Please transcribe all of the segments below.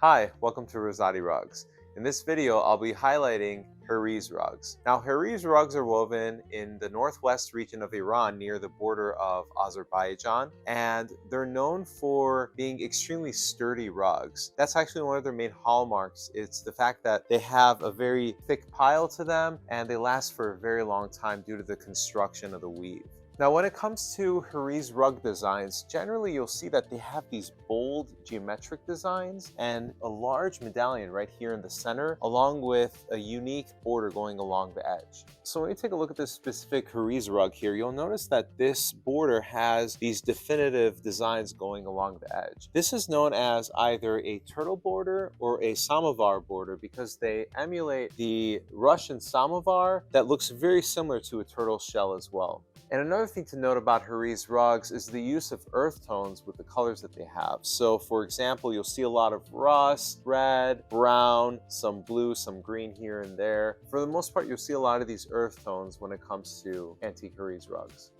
Hi, welcome to Rosati Rugs. In this video, I'll be highlighting Hariz rugs. Now, Hariz rugs are woven in the northwest region of Iran near the border of Azerbaijan, and they're known for being extremely sturdy rugs. That's actually one of their main hallmarks. It's the fact that they have a very thick pile to them and they last for a very long time due to the construction of the weave. Now, when it comes to Hariz rug designs, generally you'll see that they have these bold geometric designs and a large medallion right here in the center, along with a unique border going along the edge. So when you take a look at this specific Hariz rug here, you'll notice that this border has these definitive designs going along the edge. This is known as either a turtle border or a samovar border because they emulate the Russian samovar that looks very similar to a turtle shell as well. And another thing to note about Hariz rugs is the use of earth tones with the colors that they have. So for example, you'll see a lot of rust, red, brown, some blue, some green here and there. For the most part, you'll see a lot of these earth tones when it comes to antique Hariz rugs.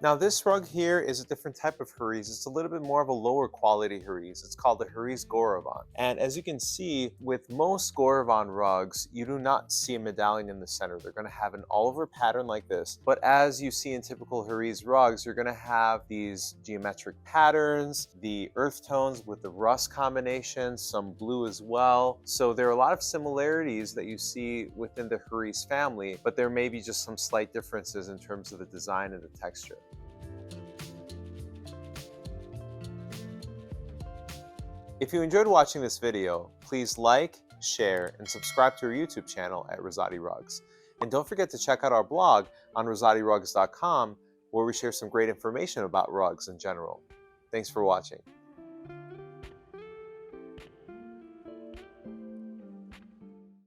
Now this rug here is a different type of Hariz. It's a little bit more of a lower quality Hariz. It's called the Hariz Gorevan. And as you can see, with most Gorevan rugs, you do not see a medallion in the center. They're going to have an all-over pattern like this. But as you see in typical Hariz rugs, you're going to have these geometric patterns, the earth tones with the rust combination, some blue as well. So there are a lot of similarities that you see within the Hariz family, but there may be just some slight differences in terms of the design and the texture. If you enjoyed watching this video, please like, share, and subscribe to our YouTube channel at Rosati Rugs. And don't forget to check out our blog on rosatirugs.com, where we share some great information about rugs in general. Thanks for watching.